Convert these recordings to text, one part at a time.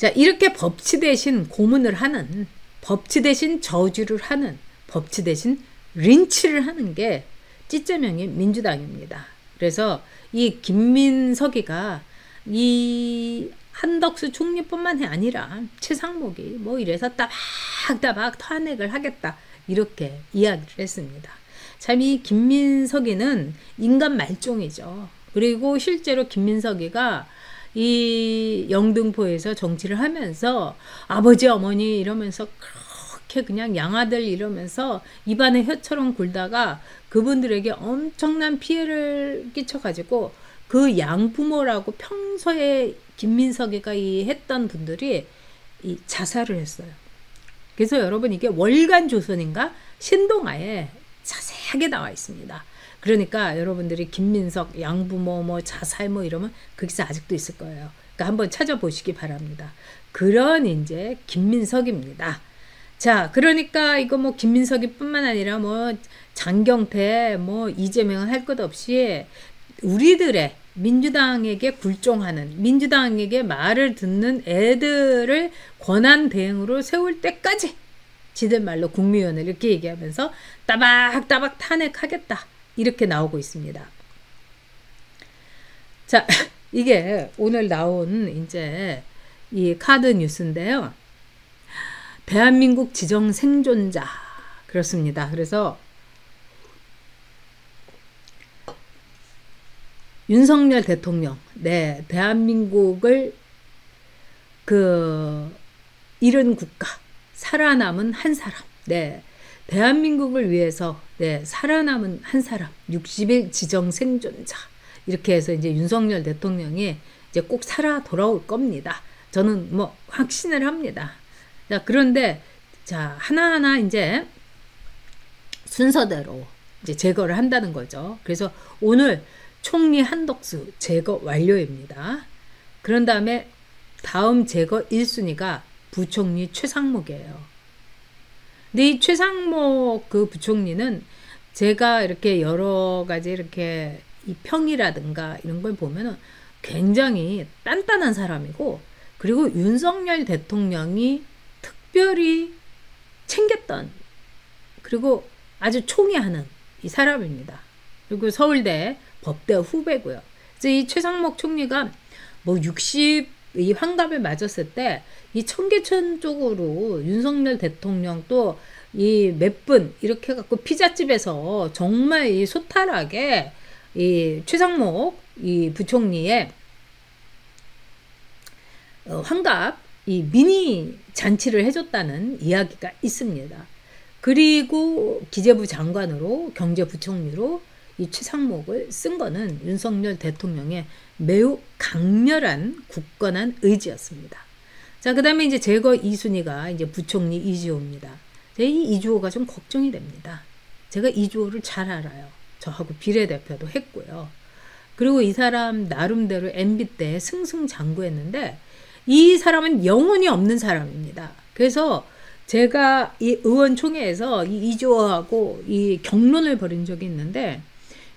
자, 이렇게 법치 대신 고문을 하는, 법치 대신 저주를 하는, 법치 대신 린치를 하는 게 찌쩌명의 민주당입니다. 그래서 이 김민석이가 이 한덕수 총리뿐만이 아니라 최상목이 뭐 이래서 따박따박 탄핵을 하겠다 이렇게 이야기를 했습니다. 참 이 김민석이는 인간 말종이죠. 그리고 실제로 김민석이가 이 영등포에서 정치를 하면서 아버지 어머니 이러면서 그렇게 그냥 양아들 이러면서 입안에 혀처럼 굴다가 그분들에게 엄청난 피해를 끼쳐가지고 그 양부모라고 평소에 김민석이가 이 했던 분들이 이 자살을 했어요. 그래서 여러분 이게 월간 조선인가 신동아에 자세하게 나와 있습니다. 그러니까 여러분들이 김민석 양부모 뭐 자살 뭐 이러면 그 기사 아직도 있을 거예요. 그러니까 한번 찾아보시기 바랍니다. 그런 이제 김민석입니다. 자, 그러니까 이거 뭐 김민석이 뿐만 아니라 뭐 장경태 뭐 이재명은 할 것 없이 우리들의 민주당에게 굴종하는, 민주당에게 말을 듣는 애들을 권한 대행으로 세울 때까지 지들 말로 국무위원을 이렇게 얘기하면서 따박따박 탄핵하겠다 이렇게 나오고 있습니다. 자, 이게 오늘 나온 이제 이 카드 뉴스인데요. 대한민국 지정 생존자 그렇습니다. 그래서 윤석열 대통령, 네, 대한민국을 잃은 국가, 살아남은 한 사람, 네, 대한민국을 위해서, 네, 살아남은 한 사람, 60일 지정 생존자, 이렇게 해서 이제 윤석열 대통령이 이제 꼭 살아 돌아올 겁니다. 저는 뭐 확신을 합니다. 자, 그런데, 자, 하나하나 이제 순서대로 이제 제거를 한다는 거죠. 그래서 오늘 총리 한덕수 제거 완료입니다. 그런 다음에 다음 제거 1순위가 부총리 최상목이에요. 근데 이 최상목 그 부총리는 제가 이렇게 여러 가지 이렇게 이 평이라든가 이런 걸 보면은 굉장히 단단한 사람이고, 그리고 윤석열 대통령이 특별히 챙겼던, 그리고 아주 총애하는 이 사람입니다. 그리고 서울대 법대 후배고요. 그래서 이 최상목 총리가 뭐 60 이 환갑을 맞았을 때 이 청계천 쪽으로 윤석열 대통령 또 이 몇 분 이렇게 해갖고 피자집에서 정말 이 소탈하게 이 최상목 이 부총리의 환갑 이 미니 잔치를 해줬다는 이야기가 있습니다. 그리고 기재부 장관으로 경제부총리로 이 최상목을 쓴 거는 윤석열 대통령의 매우 강렬한 굳건한 의지였습니다. 자, 그 다음에 이제 제거 2순위가 이제 부총리 이주호입니다. 이 이주호가 좀 걱정이 됩니다. 제가 이주호를 잘 알아요. 저하고 비례대표도 했고요. 그리고 이 사람 나름대로 MB 때 승승장구했는데 이 사람은 영혼이 없는 사람입니다. 그래서 제가 이 의원총회에서 이 이주호하고 이 격론을 벌인 적이 있는데,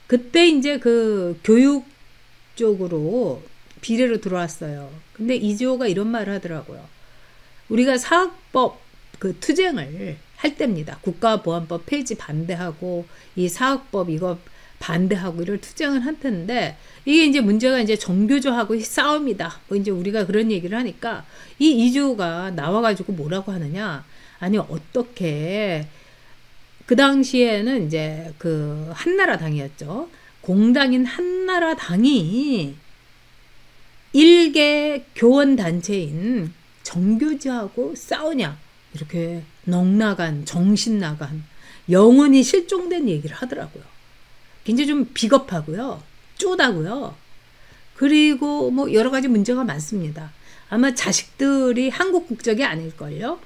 그때 이제 그 교육 쪽으로 비례로 들어왔어요. 근데 이주호가 이런 말을 하더라고요. 우리가 사학법 그 투쟁을 할 때입니다. 국가보안법 폐지 반대하고 이 사학법 이거 반대하고 이런 투쟁을 할 텐데, 이게 이제 문제가 이제 정교조하고 싸움이다. 뭐 이제 우리가 그런 얘기를 하니까 이 이주호가 나와가지고 뭐라고 하느냐. 아니, 어떻게 그 당시에는 이제 그 한나라당이었죠. 공당인 한나라당이 일개 교원단체인 정교지하고 싸우냐. 이렇게 넉나간, 정신 나간, 영혼이 실종된 얘기를 하더라고요. 굉장히 좀 비겁하고요. 쪼다고요. 그리고 뭐 여러 가지 문제가 많습니다. 아마 자식들이 한국 국적이 아닐걸요.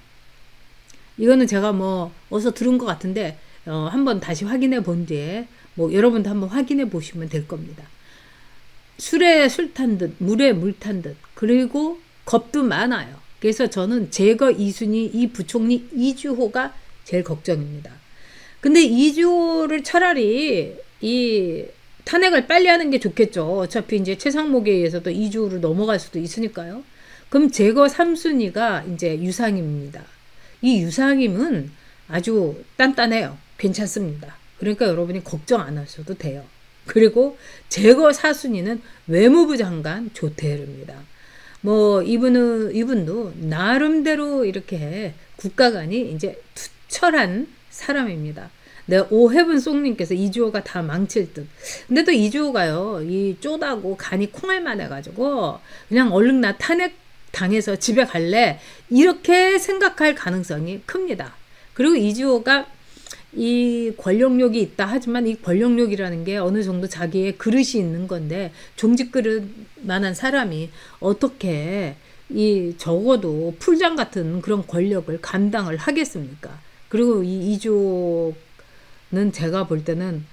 이거는 제가 뭐 어디서 들은 것 같은데 한번 다시 확인해 본 뒤에 뭐 여러분도 한번 확인해 보시면 될 겁니다. 술에 술 탄 듯, 물에 물 탄 듯, 그리고 겁도 많아요. 그래서 저는 제거 2순위 이 부총리 이주호가 제일 걱정입니다. 근데 이주호를 차라리 이 탄핵을 빨리 하는 게 좋겠죠. 어차피 이제 최상목에 의해서도 이주호로 넘어갈 수도 있으니까요. 그럼 제거 3순위가 이제 유상임입니다. 이 유상임은 아주 단단해요. 괜찮습니다. 그러니까 여러분이 걱정 안 하셔도 돼요. 그리고 제거 4순위는 외무부 장관 조태열입니다. 뭐 이분도 나름대로 이렇게 국가 간이 이제 투철한 사람입니다. 네, 오해분 송님께서 이주호가 다 망칠 듯. 근데 또 이주호가요, 이 쪼다고 간이 콩알만 해가지고 그냥 얼른 나 탄핵 당해서 집에 갈래 이렇게 생각할 가능성이 큽니다. 그리고 이주호가 이 권력욕이 있다 하지만 이 권력욕이라는 게 어느 정도 자기의 그릇이 있는 건데 종직 그릇 만한 사람이 어떻게 이 적어도 풀장 같은 그런 권력을 감당을 하겠습니까? 그리고 이 이주호는 제가 볼 때는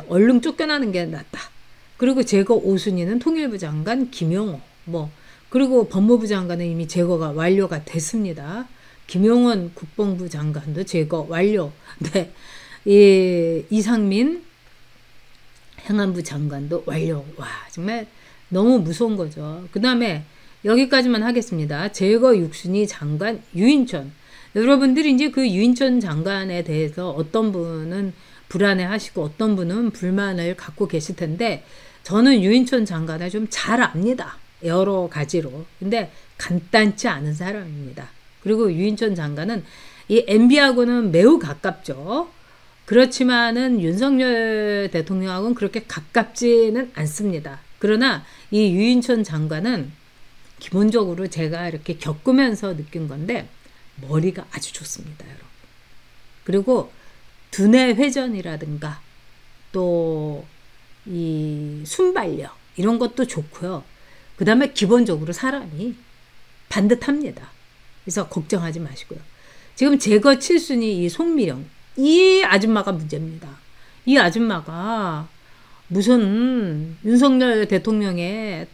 얼른 쫓겨나는 게 낫다. 그리고 제거 5순위는 통일부 장관 김용호, 뭐 그리고 법무부 장관은 이미 제거가 완료가 됐습니다. 김용원 국방부 장관도 제거 완료. 네, 이상민 행안부 장관도 완료. 와, 정말 너무 무서운 거죠. 그 다음에 여기까지만 하겠습니다. 제거 6순위 장관 유인천. 여러분들이 이제 그 유인천 장관에 대해서 어떤 분은 불안해 하시고 어떤 분은 불만을 갖고 계실 텐데 저는 유인천 장관을 좀 잘 압니다. 여러 가지로. 근데 간단치 않은 사람입니다. 그리고 유인천 장관은 이 MB하고는 매우 가깝죠. 그렇지만은 윤석열 대통령하고는 그렇게 가깝지는 않습니다. 그러나 이 유인천 장관은 기본적으로 제가 이렇게 겪으면서 느낀 건데 머리가 아주 좋습니다, 여러분. 그리고 두뇌 회전이라든가 또 이 순발력 이런 것도 좋고요. 그 다음에 기본적으로 사람이 반듯합니다. 그래서 걱정하지 마시고요. 지금 제거 7순위 이 송미령 이 아줌마가 문제입니다. 이 아줌마가 무슨 윤석열 대통령의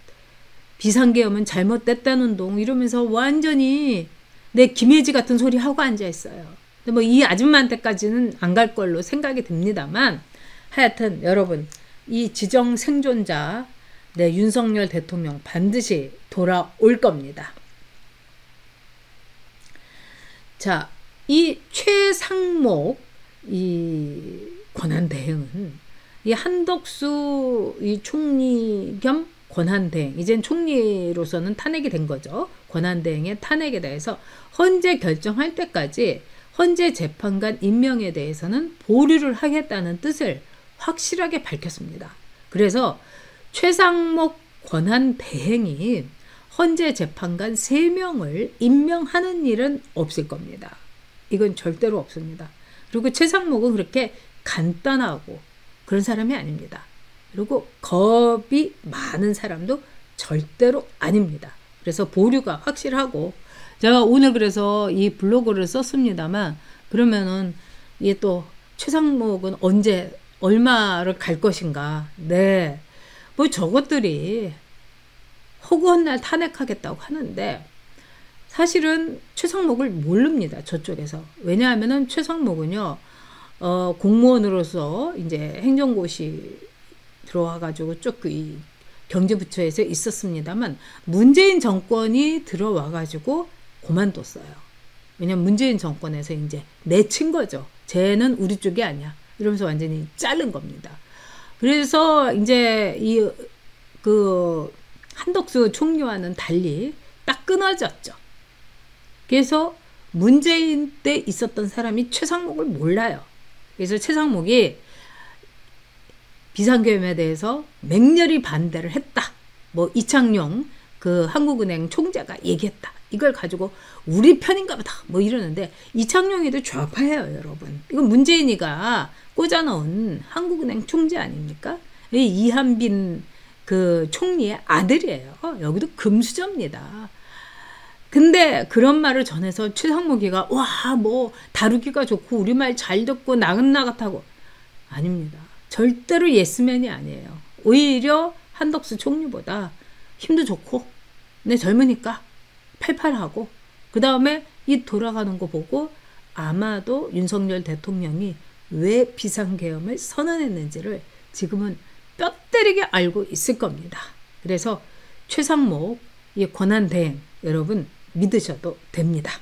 비상계엄은 잘못됐다는 동 이러면서 완전히 내 김혜지 같은 소리 하고 앉아 있어요. 근데 뭐 이 아줌마한테까지는 안 갈 걸로 생각이 듭니다만 하여튼 여러분 이 지정 생존자 네, 윤석열 대통령 반드시 돌아올 겁니다. 자, 이 최상목 이 권한대행은 이 한덕수 이 총리 겸 권한대행, 이젠 총리로서는 탄핵이 된 거죠. 권한대행의 탄핵에 대해서 헌재 결정할 때까지 헌재 재판관 임명에 대해서는 보류를 하겠다는 뜻을 확실하게 밝혔습니다. 그래서 최상목 권한대행이 헌재 재판관 3명을 임명하는 일은 없을 겁니다. 이건 절대로 없습니다. 그리고 최상목은 그렇게 간단하고 그런 사람이 아닙니다. 그리고 겁이 많은 사람도 절대로 아닙니다. 그래서 보류가 확실하고 제가 오늘 그래서 이 블로그를 썼습니다만 그러면은 이게 또 최상목은 언제 얼마를 갈 것인가. 네. 뭐 저것들이 허구한 날 탄핵하겠다고 하는데 사실은 최상목을 모릅니다. 저쪽에서. 왜냐하면은 최상목은요. 공무원으로서 이제 행정고시 들어와가지고 쭉 이 경제부처에서 있었습니다만 문재인 정권이 들어와가지고 그만뒀어요. 왜냐면 문재인 정권에서 이제 내친 거죠. 쟤는 우리 쪽이 아니야. 이러면서 완전히 자른 겁니다. 그래서 이제 그 한덕수 총리와는 달리 딱 끊어졌죠. 그래서 문재인 때 있었던 사람이 최상목을 몰라요. 그래서 최상목이 비상계엄에 대해서 맹렬히 반대를 했다. 뭐 이창용 그 한국은행 총재가 얘기했다. 이걸 가지고 우리 편인가 보다. 뭐 이러는데 이창용이도 좌파예요, 여러분. 이건 문재인이가 꽂아놓은 한국은행 총재 아닙니까? 이한빈 그 총리의 아들이에요. 여기도 금수저입니다. 근데 그런 말을 전해서 최상목이가 와, 뭐 다루기가 좋고 우리말 잘 듣고 나긋나긋하고 아닙니다. 절대로 예스맨이 아니에요. 오히려 한덕수 총리보다 힘도 좋고 내 젊으니까 팔팔하고 그 다음에 이 돌아가는 거 보고 아마도 윤석열 대통령이 왜 비상계엄을 선언했는지를 지금은 뼈 때리게 알고 있을 겁니다. 그래서 최상목 이 권한대행 여러분 믿으셔도 됩니다.